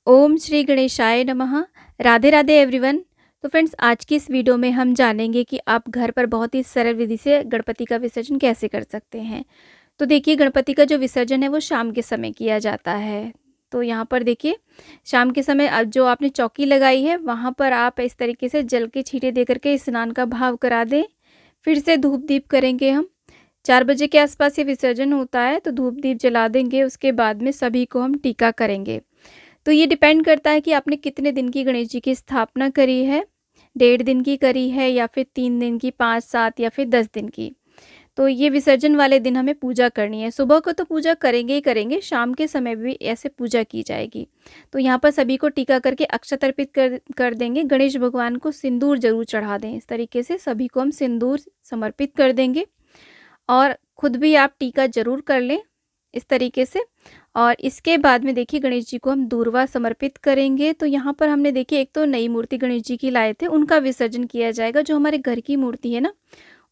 ओम श्री गणेशाय नमः। राधे राधे एवरीवन। तो फ्रेंड्स, आज की इस वीडियो में हम जानेंगे कि आप घर पर बहुत ही सरल विधि से गणपति का विसर्जन कैसे कर सकते हैं। तो देखिए, गणपति का जो विसर्जन है वो शाम के समय किया जाता है। तो यहाँ पर देखिए, शाम के समय जो आपने चौकी लगाई है वहाँ पर आप इस तरीके से जल के छींटे दे करके स्नान का भाव करा दें। फिर से धूप दीप करेंगे हम। 4 बजे के आसपास ये विसर्जन होता है, तो धूप दीप जला देंगे। उसके बाद में सभी को हम टीका करेंगे। तो ये डिपेंड करता है कि आपने कितने दिन की गणेश जी की स्थापना करी है, 1.5 दिन की करी है या फिर 3 दिन की, 5, 7 या फिर 10 दिन की। तो ये विसर्जन वाले दिन हमें पूजा करनी है। सुबह को तो पूजा करेंगे ही करेंगे, शाम के समय भी ऐसे पूजा की जाएगी। तो यहाँ पर सभी को टीका करके अक्षत अर्पित कर देंगे। गणेश भगवान को सिंदूर ज़रूर चढ़ा दें। इस तरीके से सभी को हम सिंदूर समर्पित कर देंगे और खुद भी आप टीका ज़रूर कर लें इस तरीके से। और इसके बाद में देखिए, गणेश जी को हम दूर्वा समर्पित करेंगे। तो यहाँ पर हमने देखिए, एक तो नई मूर्ति गणेश जी की लाए थे, उनका विसर्जन किया जाएगा। जो हमारे घर की मूर्ति है ना,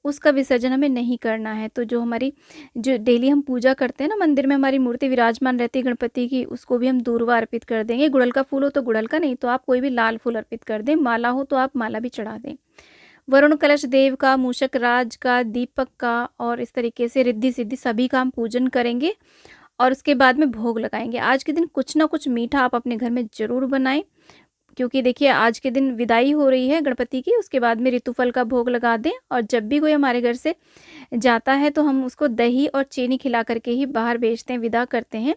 उसका विसर्जन हमें नहीं करना है। तो जो डेली हम पूजा करते हैं ना, मंदिर में हमारी मूर्ति विराजमान रहती है गणपति की, उसको भी हम दूर्वा अर्पित कर देंगे। गुड़हल का फूल हो तो गुड़हल का, नहीं तो आप कोई भी लाल फूल अर्पित कर दें। माला हो तो आप माला भी चढ़ा दें। वरुण कलश देव का, मूषक राज का, दीपक का और इस तरीके से रिद्धि सिद्धि सभी का हम पूजन करेंगे। और उसके बाद में भोग लगाएंगे। आज के दिन कुछ ना कुछ मीठा आप अपने घर में ज़रूर बनाएं, क्योंकि देखिए, आज के दिन विदाई हो रही है गणपति की। उसके बाद में ऋतुफल का भोग लगा दें। और जब भी कोई हमारे घर से जाता है तो हम उसको दही और चीनी खिला करके ही बाहर भेजते हैं, विदा करते हैं।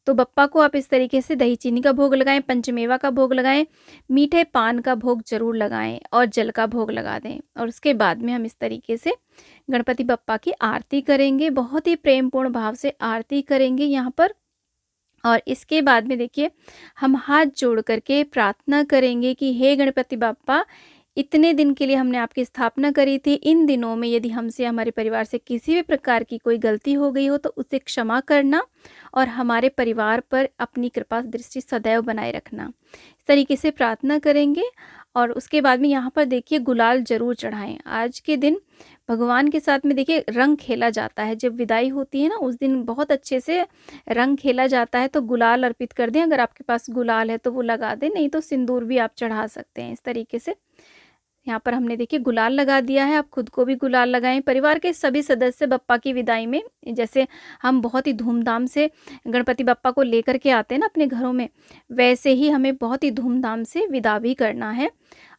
तो बप्पा को आप इस तरीके से दही चीनी का भोग लगाएं, पंचमेवा का भोग लगाएं, मीठे पान का भोग जरूर लगाएं और जल का भोग लगा दें। और उसके बाद में हम इस तरीके से गणपति बप्पा की आरती करेंगे। बहुत ही प्रेमपूर्ण भाव से आरती करेंगे यहाँ पर। और इसके बाद में देखिए, हम हाथ जोड़ करके प्रार्थना करेंगे कि हे गणपति बाप्पा, इतने दिन के लिए हमने आपकी स्थापना करी थी। इन दिनों में यदि हमसे, हमारे परिवार से किसी भी प्रकार की कोई गलती हो गई हो तो उसे क्षमा करना और हमारे परिवार पर अपनी कृपा दृष्टि सदैव बनाए रखना। इस तरीके से प्रार्थना करेंगे। और उसके बाद में यहाँ पर देखिए, गुलाल जरूर चढ़ाएं। आज के दिन भगवान के साथ में देखिए रंग खेला जाता है। जब विदाई होती है ना, उस दिन बहुत अच्छे से रंग खेला जाता है। तो गुलाल अर्पित कर दें। अगर आपके पास गुलाल है तो वो लगा दें, नहीं तो सिंदूर भी आप चढ़ा सकते हैं। इस तरीके से यहाँ पर हमने देखिए गुलाल लगा दिया है। आप खुद को भी गुलाल लगाएं। परिवार के सभी सदस्य बप्पा की विदाई में, जैसे हम बहुत ही धूमधाम से गणपति बप्पा को लेकर के आते हैं ना अपने घरों में, वैसे ही हमें बहुत ही धूमधाम से विदा भी करना है।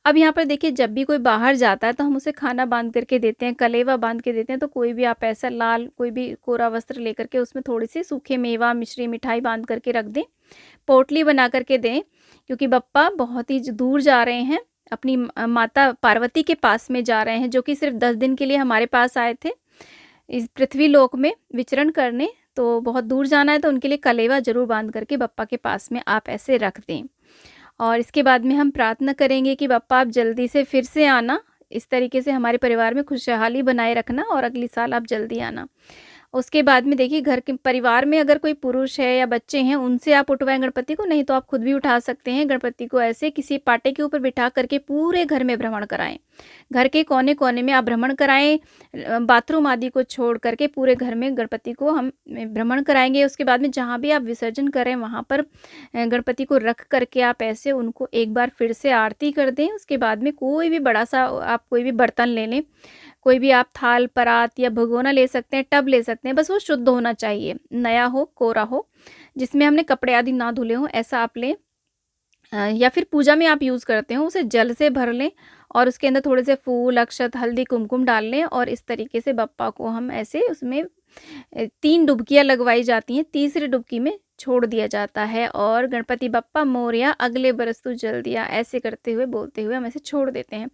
अब यहाँ पर देखिए, जब भी कोई बाहर जाता है तो हम उसे खाना बांध करके देते हैं, कलेवा बांध के देते हैं। तो कोई भी आप ऐसा लाल कोई भी कोरा वस्त्र लेकर के उसमें थोड़ी सी सूखे मेवा, मिश्री, मिठाई बांध करके रख दें। पोटली बना करके दें, क्योंकि बप्पा बहुत ही दूर जा रहे हैं, अपनी माता पार्वती के पास में जा रहे हैं, जो कि सिर्फ 10 दिन के लिए हमारे पास आए थे इस पृथ्वी लोक में विचरण करने। तो बहुत दूर जाना है, तो उनके लिए कलेवा जरूर बांध करके बप्पा के पास में आप ऐसे रख दें। और इसके बाद में हम प्रार्थना करेंगे कि बप्पा आप जल्दी से फिर से आना। इस तरीके से हमारे परिवार में खुशहाली बनाए रखना और अगली साल आप जल्दी आना। उसके बाद में देखिए, घर के परिवार में अगर कोई पुरुष है या बच्चे हैं, उनसे आप उठवाएं गणपति को, नहीं तो आप खुद भी उठा सकते हैं। गणपति को ऐसे किसी पाटे के ऊपर बिठा करके पूरे घर में भ्रमण कराएं। घर के कोने कोने में आप भ्रमण कराएं। बाथरूम आदि को छोड़ करके पूरे घर में गणपति को हम भ्रमण कराएंगे। उसके बाद में जहाँ भी आप विसर्जन करें वहाँ पर गणपति को रख करके आप ऐसे उनको एक बार फिर से आरती कर दें। उसके बाद में कोई भी बड़ा सा आप कोई भी बर्तन ले लें, कोई भी आप थाल, परात या भगोना ले सकते हैं, टब ले सकते हैं। बस वो शुद्ध होना चाहिए, नया हो, कोरा हो, जिसमें हमने कपड़े आदि ना धुले हों, ऐसा आप लें। या फिर पूजा में आप यूज़ करते हो, उसे जल से भर लें और उसके अंदर थोड़े से फूल, अक्षत, हल्दी, कुमकुम डाल लें। और इस तरीके से बप्पा को हम ऐसे उसमें 3 डुबकियाँ लगवाई जाती हैं। तीसरी डुबकी में छोड़ दिया जाता है और गणपति बप्पा मोरया, अगले बरस तू जल्दी आ, ऐसे करते हुए बोलते हुए हम ऐसे छोड़ देते हैं।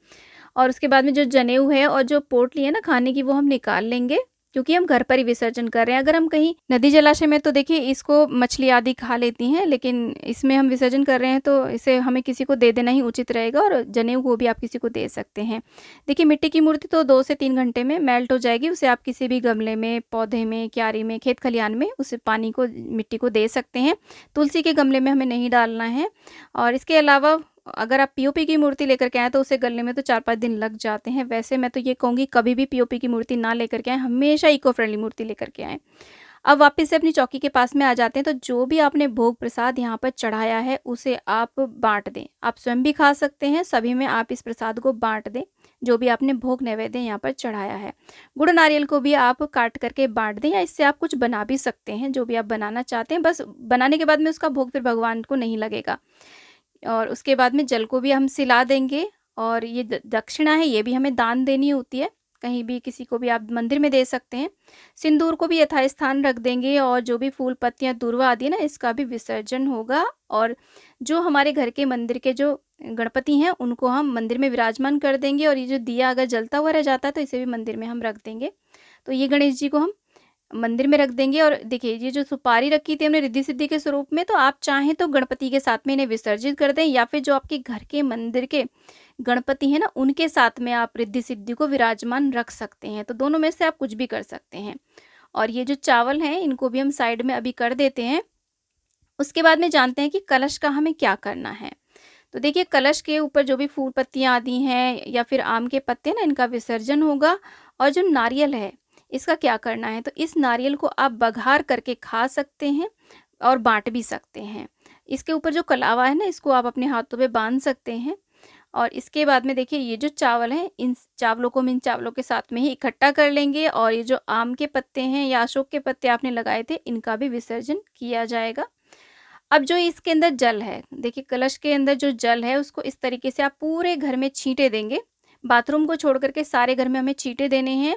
और उसके बाद में जो जनेऊ है और जो पोटली है ना खाने की, वो हम निकाल लेंगे, क्योंकि हम घर पर ही विसर्जन कर रहे हैं। अगर हम कहीं नदी जलाशय में, तो देखिए इसको मछली आदि खा लेती हैं, लेकिन इसमें हम विसर्जन कर रहे हैं तो इसे हमें किसी को दे देना ही उचित रहेगा। और जनेऊ को भी आप किसी को दे सकते हैं। देखिए, मिट्टी की मूर्ति तो 2 से 3 घंटे में मेल्ट हो जाएगी। उसे आप किसी भी गमले में, पौधे में, क्यारी में, खेत खलिहान में उसे पानी को, मिट्टी को दे सकते हैं। तुलसी के गमले में हमें नहीं डालना है। और इसके अलावा अगर आप पीओपी की मूर्ति लेकर के आएँ तो उसे गलने में तो 4-5 दिन लग जाते हैं। वैसे मैं तो ये कहूँगी, कभी भी पीओपी की मूर्ति ना लेकर के आएँ, हमेशा इको फ्रेंडली मूर्ति लेकर के आएँ। अब वापस से अपनी चौकी के पास में आ जाते हैं, तो जो भी आपने भोग प्रसाद यहाँ पर चढ़ाया है उसे आप बाँट दें। आप स्वयं भी खा सकते हैं, सभी में आप इस प्रसाद को बाँट दें, जो भी आपने भोग नैवेद्य यहाँ पर चढ़ाया है। गुड़ नारियल को भी आप काट करके बाँट दें, या इससे आप कुछ बना भी सकते हैं, जो भी आप बनाना चाहते हैं। बस बनाने के बाद में उसका भोग फिर भगवान को नहीं लगेगा। और उसके बाद में जल को भी हम सिला देंगे, और ये दक्षिणा है, ये भी हमें दान देनी होती है। कहीं भी किसी को भी आप मंदिर में दे सकते हैं। सिंदूर को भी यथास्थान रख देंगे, और जो भी फूल पत्तियां दूर्वा आदि ना, इसका भी विसर्जन होगा। और जो हमारे घर के मंदिर के जो गणपति हैं उनको हम मंदिर में विराजमान कर देंगे, और ये जो दिया अगर जलता हुआ रह जाता है तो इसे भी मंदिर में हम रख देंगे। तो ये गणेश जी को हम मंदिर में रख देंगे। और देखिए, ये जो सुपारी रखी थी हमने रिद्धि सिद्धि के स्वरूप में, तो आप चाहें तो गणपति के साथ में इन्हें विसर्जित कर दें, या फिर जो आपके घर के मंदिर के गणपति हैं ना, उनके साथ में आप रिद्धि सिद्धि को विराजमान रख सकते हैं। तो दोनों में से आप कुछ भी कर सकते हैं। और ये जो चावल हैं इनको भी हम साइड में अभी कर देते हैं। उसके बाद में जानते हैं कि कलश का हमें क्या करना है। तो देखिए, कलश के ऊपर जो भी फूल पत्तियां आदि हैं या फिर आम के पत्ते ना, इनका विसर्जन होगा। और जो नारियल है इसका क्या करना है, तो इस नारियल को आप बघार करके खा सकते हैं और बांट भी सकते हैं। इसके ऊपर जो कलावा है ना, इसको आप अपने हाथों पे बांध सकते हैं। और इसके बाद में देखिए, ये जो चावल हैं, इन चावलों को हम इन चावलों के साथ में ही इकट्ठा कर लेंगे। और ये जो आम के पत्ते हैं या अशोक के पत्ते आपने लगाए थे, इनका भी विसर्जन किया जाएगा। अब जो इसके अंदर जल है, देखिए कलश के अंदर जो जल है उसको इस तरीके से आप पूरे घर में छींटे देंगे। बाथरूम को छोड़ करके सारे घर में हमें छींटे देने हैं।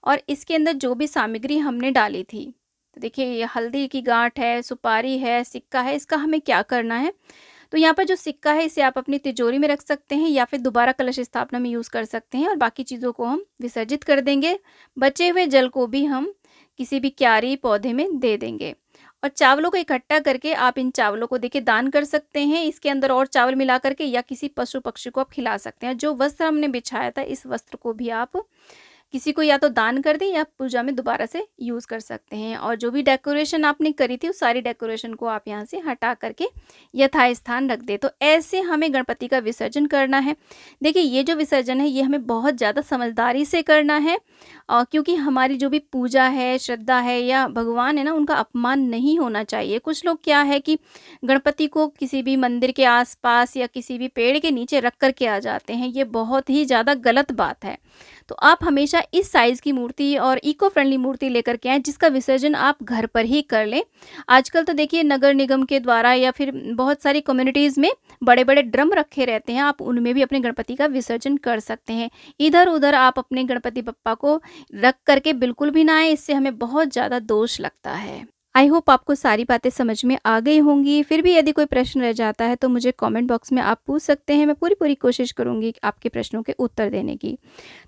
और इसके अंदर जो भी सामग्री हमने डाली थी, तो देखिए ये हल्दी की गांठ है, सुपारी है, सिक्का है, इसका हमें क्या करना है। तो यहाँ पर जो सिक्का है इसे आप अपनी तिजोरी में रख सकते हैं, या फिर दोबारा कलश स्थापना में यूज़ कर सकते हैं। और बाकी चीज़ों को हम विसर्जित कर देंगे। बचे हुए जल को भी हम किसी भी क्यारी पौधे में दे देंगे। और चावलों को इकट्ठा करके आप इन चावलों को देखिए दान कर सकते हैं, इसके अंदर और चावल मिला करके, या किसी पशु पक्षी को आप खिला सकते हैं। जो वस्त्र हमने बिछाया था, इस वस्त्र को भी आप किसी को या तो दान कर दें, या पूजा में दोबारा से यूज़ कर सकते हैं। और जो भी डेकोरेशन आपने करी थी, उस सारी डेकोरेशन को आप यहाँ से हटा करके यथास्थान रख दें। तो ऐसे हमें गणपति का विसर्जन करना है। देखिए, ये जो विसर्जन है ये हमें बहुत ज़्यादा समझदारी से करना है, क्योंकि हमारी जो भी पूजा है, श्रद्धा है या भगवान है ना, उनका अपमान नहीं होना चाहिए। कुछ लोग क्या है कि गणपति को किसी भी मंदिर के आसपास या किसी भी पेड़ के नीचे रख कर के आ जाते हैं, ये बहुत ही ज़्यादा गलत बात है। तो आप हमेशा इस साइज़ की मूर्ति और इको फ्रेंडली मूर्ति लेकर के आएँ, जिसका विसर्जन आप घर पर ही कर लें। आजकल तो देखिए, नगर निगम के द्वारा या फिर बहुत सारी कम्युनिटीज़ में बड़े-बड़े ड्रम रखे रहते हैं, आप उनमें भी अपने गणपति का विसर्जन कर सकते हैं। इधर-उधर आप अपने गणपति बप्पा को रख करके बिल्कुल भी ना आएँ, इससे हमें बहुत ज़्यादा दोष लगता है। आई होप आपको सारी बातें समझ में आ गई होंगी। फिर भी यदि कोई प्रश्न रह जाता है तो मुझे कमेंट बॉक्स में आप पूछ सकते हैं। मैं पूरी कोशिश करूँगी आपके प्रश्नों के उत्तर देने की।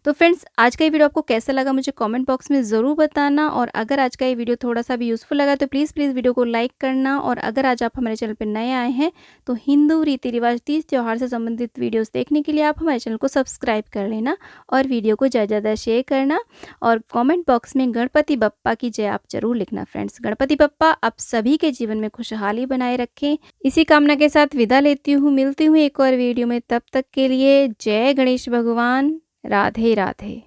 तो फ्रेंड्स, आज का ये वीडियो आपको कैसा लगा मुझे कमेंट बॉक्स में ज़रूर बताना। और अगर आज का ये वीडियो थोड़ा-सा भी यूज़फुल लगा तो प्लीज़ वीडियो को लाइक करना। और अगर आज आप हमारे चैनल पर नए आए हैं तो हिंदू रीति-रिवाज, तीज त्योहार से संबंधित वीडियोज़ देखने के लिए आप हमारे चैनल को सब्सक्राइब कर लेना, और वीडियो को ज़्यादा शेयर करना। और कमेंट बॉक्स में गणपति बप्पा की जय आप ज़रूर लिखना फ्रेंड्स। गणपति बप्पा आप सभी के जीवन में खुशहाली बनाए रखें, इसी कामना के साथ विदा लेती हूँ। मिलती हूँ एक और वीडियो में, तब तक के लिए जय गणेश भगवान। राधे राधे।